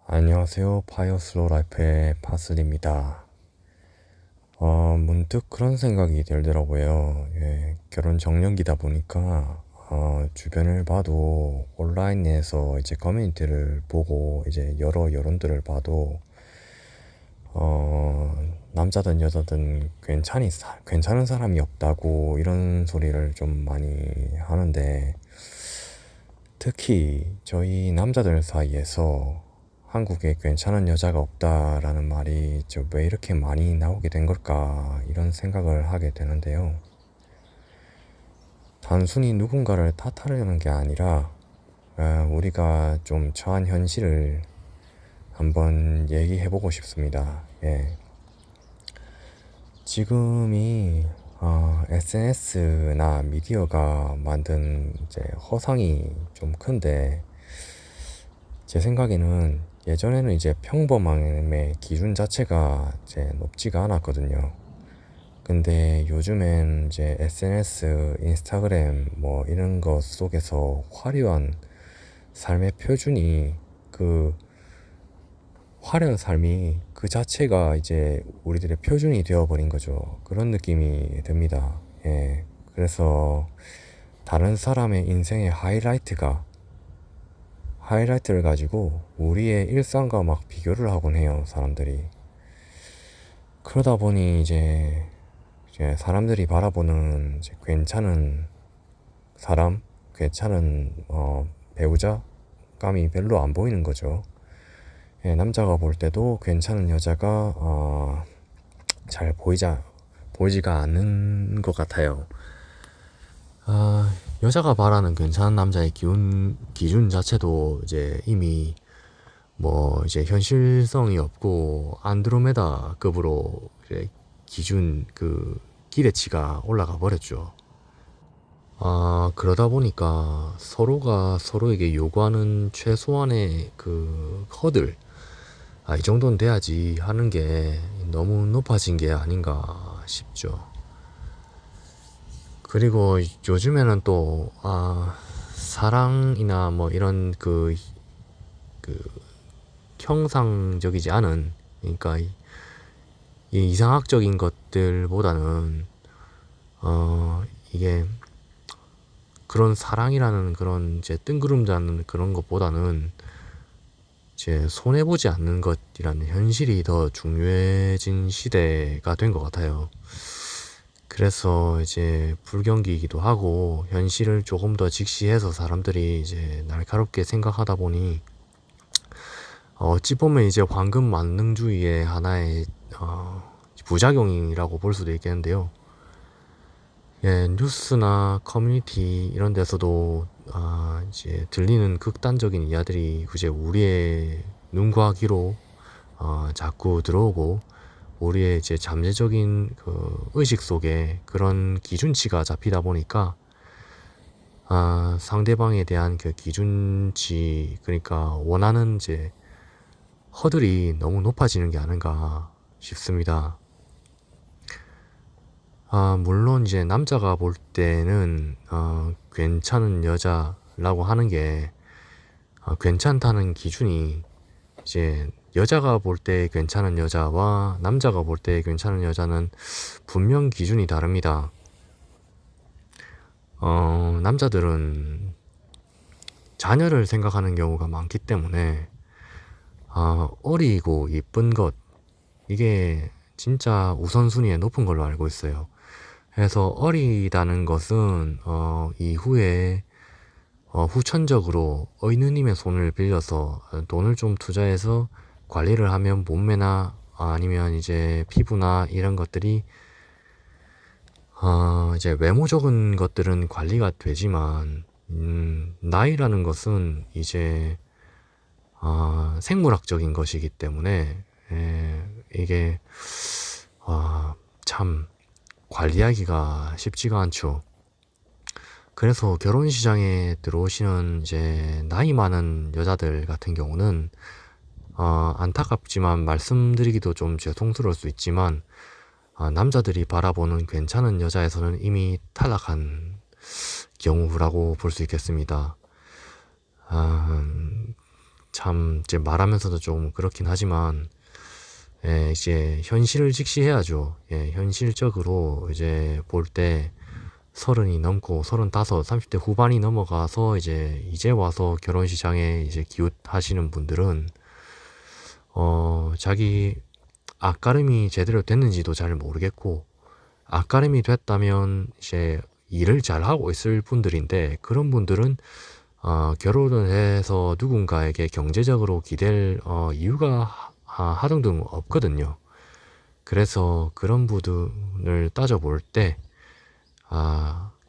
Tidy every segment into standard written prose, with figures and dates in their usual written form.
안녕하세요. 파이어 슬로우 라이프의 파슬입니다. 문득 그런 생각이 들더라고요. 결혼 정년기다 보니까, 주변을 봐도 온라인에서 이제 커뮤니티를 보고 이제 여러 여론들을 봐도, 남자든 여자든 괜찮은 사람이 없다고 이런 소리를 좀 많이 하는데, 특히 저희 남자들 사이에서 한국에 괜찮은 여자가 없다라는 말이 왜 이렇게 많이 나오게 된 걸까 이런 생각을 하게 되는데요. 단순히 누군가를 탓하려는 게 아니라 우리가 좀 처한 현실을 한번 얘기해보고 싶습니다. 지금이 SNS나 미디어가 만든 이제 허상이 좀 큰데 제 생각에는 예전에는 이제 평범함의 기준 자체가 이제 높지가 않았거든요. 근데 요즘엔 이제 SNS, 인스타그램 뭐 이런 것 속에서 화려한 삶의 표준이 그 화려한 삶이 그 자체가 이제 우리들의 표준이 되어버린 거죠. 그런 느낌이 듭니다. 그래서 다른 사람의 인생의 하이라이트를 가지고 우리의 일상과 막 비교를 하곤 해요, 사람들이. 그러다 보니 이제 사람들이 바라보는 이제 괜찮은 사람, 괜찮은 배우자감이 별로 안 보이는 거죠. 남자가 볼 때도 괜찮은 여자가 잘 보이지가 않는 것 같아요. 여자가 바라는 괜찮은 남자의 기준 자체도 이제 이미 뭐 이제 현실성이 없고 안드로메다급으로 이제 기준 그 기대치가 올라가 버렸죠. 그러다 보니까 서로가 서로에게 요구하는 최소한의 그 허들, 이 정도는 돼야지 하는 게 너무 높아진 게 아닌가 싶죠. 그리고 요즘에는 또, 사랑이나 뭐 이런 그 형상적이지 않은, 그러니까 이 이상학적인 것들보다는, 이게 그런 사랑이라는 그런 이제 뜬구름자는 그런 것보다는 이제 손해보지 않는 것이라는 현실이 더 중요해진 시대가 된 것 같아요. 그래서 이제 불경기이기도 하고 현실을 조금 더 직시해서 사람들이 이제 날카롭게 생각하다 보니 어찌 보면 이제 황금 만능주의의 하나의 부작용이라고 볼 수도 있겠는데요. 뉴스나 커뮤니티 이런 데서도 이제 들리는 극단적인 이야들이 이제 우리의 눈과 귀로 자꾸 들어오고 우리의 이제 잠재적인 그 의식 속에 그런 기준치가 잡히다 보니까 상대방에 대한 그 기준치, 그러니까 원하는 이제 허들이 너무 높아지는 게 아닌가 싶습니다. 물론 이제 남자가 볼 때는 괜찮은 여자라고 하는 게 괜찮다는 기준이 이제 여자가 볼 때 괜찮은 여자와 남자가 볼 때 괜찮은 여자는 분명 기준이 다릅니다. 남자들은 자녀를 생각하는 경우가 많기 때문에 어리고 이쁜 것, 이게 진짜 우선순위에 높은 걸로 알고 있어요. 그래서 어리다는 것은 이후에 후천적으로 어이누님의 손을 빌려서 돈을 좀 투자해서 관리를 하면 몸매나 아니면 이제 피부나 이런 것들이 이제 외모적인 것들은 관리가 되지만 나이라는 것은 이제 생물학적인 것이기 때문에 이게 참 관리하기가 쉽지가 않죠. 그래서 결혼 시장에 들어오시는 이제 나이 많은 여자들 같은 경우는 안타깝지만 말씀드리기도 좀 죄송스러울 수 있지만 남자들이 바라보는 괜찮은 여자에서는 이미 탈락한 경우라고 볼 수 있겠습니다. 참 이제 말하면서도 좀 그렇긴 하지만 이제 현실을 직시해야죠. 현실적으로 이제 볼 때 서른이 넘고 35, 30대 후반이 넘어가서 이제 와서 결혼 시장에 이제 기웃하시는 분들은 자기 앞가림이 제대로 됐는지도 잘 모르겠고, 앞가림이 됐다면 이제 일을 잘 하고 있을 분들인데, 그런 분들은 결혼을 해서 누군가에게 경제적으로 기댈 이유가 하등등 없거든요. 그래서 그런 부분을 따져볼 때,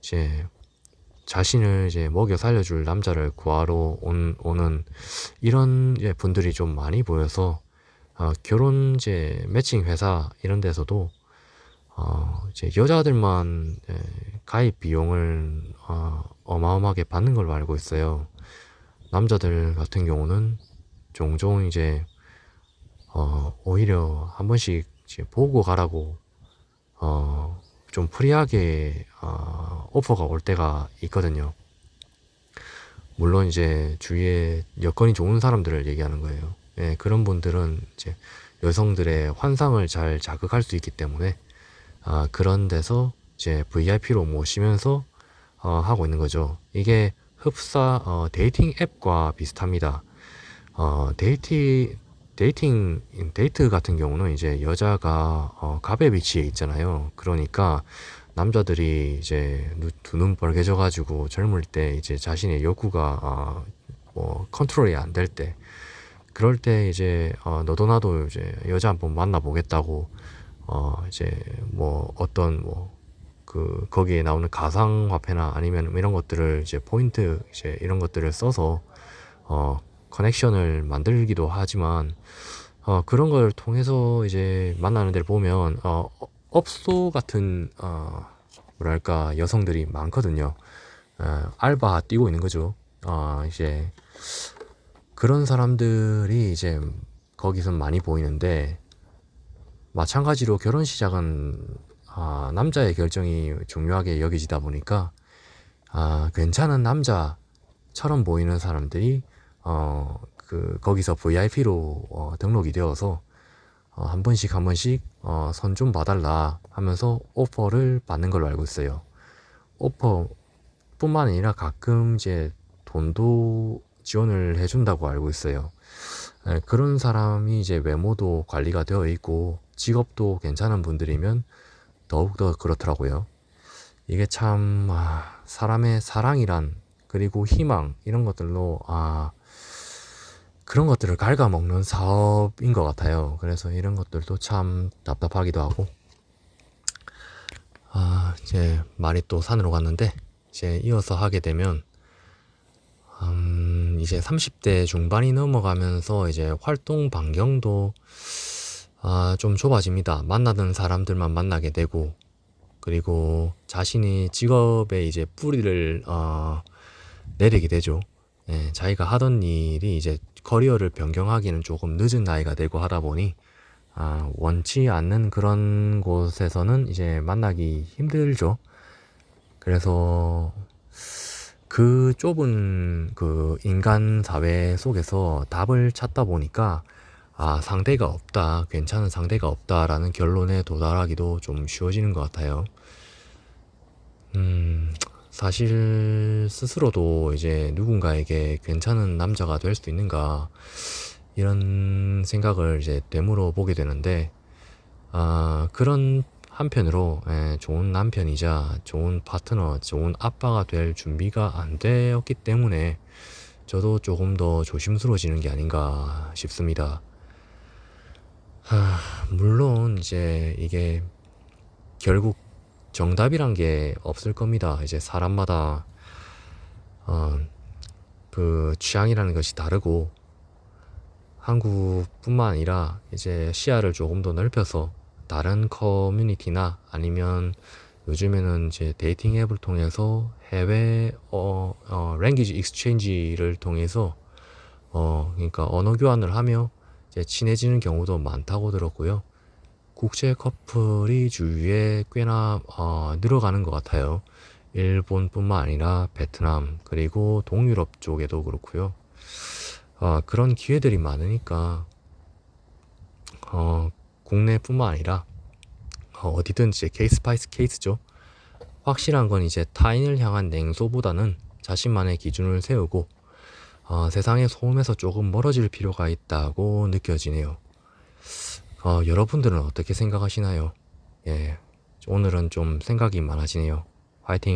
이제 자신을 이제 먹여 살려줄 남자를 구하러 오는 이런 이제 분들이 좀 많이 보여서 결혼 이제 매칭 회사 이런 데서도 이제 여자들만 가입 비용을 어마어마하게 받는 걸로 알고 있어요. 남자들 같은 경우는 종종 이제 오히려 한 번씩 이제 보고 가라고 좀 프리하게 오퍼가 올 때가 있거든요. 물론 이제 주위에 여건이 좋은 사람들을 얘기하는 거예요. 그런 분들은 이제 여성들의 환상을 잘 자극할 수 있기 때문에 그런 데서 이제 VIP로 모시면서 하고 있는 거죠. 이게 흡사 데이팅 앱과 비슷합니다. 데이트 같은 경우는 이제 여자가 갑의 위치에 있잖아요. 그러니까 남자들이 이제 두 눈 벌개져가지고 젊을 때 이제 자신의 욕구가 뭐 컨트롤이 안 될 때, 그럴 때 이제 너도 나도 이제 여자 한번 만나보겠다고 이제 뭐 어떤 뭐 그 거기에 나오는 가상화폐나 아니면 이런 것들을 이제 포인트 이제 이런 것들을 써서 커넥션을 만들기도 하지만 그런 걸 통해서 이제 만나는 데를 보면 업소 같은 뭐랄까 여성들이 많거든요. 알바 뛰고 있는 거죠. 이제 그런 사람들이 이제 거기서 많이 보이는데, 마찬가지로 결혼 시작은 남자의 결정이 중요하게 여겨지다 보니까 괜찮은 남자처럼 보이는 사람들이 거기서 VIP로 등록이 되어서 한 번씩 선 좀 봐달라 하면서 오퍼를 받는 걸로 알고 있어요. 오퍼뿐만 아니라 가끔 이제 돈도 지원을 해준다고 알고 있어요. 그런 사람이 이제 외모도 관리가 되어 있고 직업도 괜찮은 분들이면 더욱더 그렇더라고요. 이게 참 사람의 사랑이란, 그리고 희망 이런 것들로 그런 것들을 갉아먹는 사업인 것 같아요. 그래서 이런 것들도 참 답답하기도 하고, 이제 말이 또 산으로 갔는데, 이제 이어서 하게 되면 이제 30대 중반이 넘어가면서 이제 활동 반경도 좀 좁아집니다. 만나던 사람들만 만나게 되고, 그리고 자신이 직업에 이제 뿌리를 내리게 되죠. 자기가 하던 일이 이제 커리어를 변경하기는 조금 늦은 나이가 되고 하다 보니 원치 않는 그런 곳에서는 이제 만나기 힘들죠. 그래서 그 좁은 그 인간 사회 속에서 답을 찾다 보니까 상대가 없다, 괜찮은 상대가 없다라는 결론에 도달하기도 좀 쉬워지는 것 같아요. 사실 스스로도 이제 누군가에게 괜찮은 남자가 될 수 있는가, 이런 생각을 이제 되물어 보게 되는데, 그런 한편으로 좋은 남편이자 좋은 파트너, 좋은 아빠가 될 준비가 안 되었기 때문에 저도 조금 더 조심스러워지는 게 아닌가 싶습니다. 물론 이제 이게 결국 정답이란 게 없을 겁니다. 이제 사람마다 그 취향이라는 것이 다르고, 한국뿐만 아니라 이제 시야를 조금 더 넓혀서 다른 커뮤니티나 아니면 요즘에는 이제 데이팅 앱을 통해서 해외 랭귀지 익스체인지를 통해서 그러니까 언어 교환을 하며 이제 친해지는 경우도 많다고 들었고요. 국제 커플이 주위에 꽤나 늘어가는 것 같아요. 일본뿐만 아니라 베트남, 그리고 동유럽 쪽에도 그렇고요. 그런 기회들이 많으니까 국내뿐만 아니라 어디든 이제 케이스 바이 케이스죠. 확실한 건 이제 타인을 향한 냉소보다는 자신만의 기준을 세우고 세상의 소음에서 조금 멀어질 필요가 있다고 느껴지네요. 여러분들은 어떻게 생각하시나요? 예, 오늘은 좀 생각이 많아지네요. 화이팅!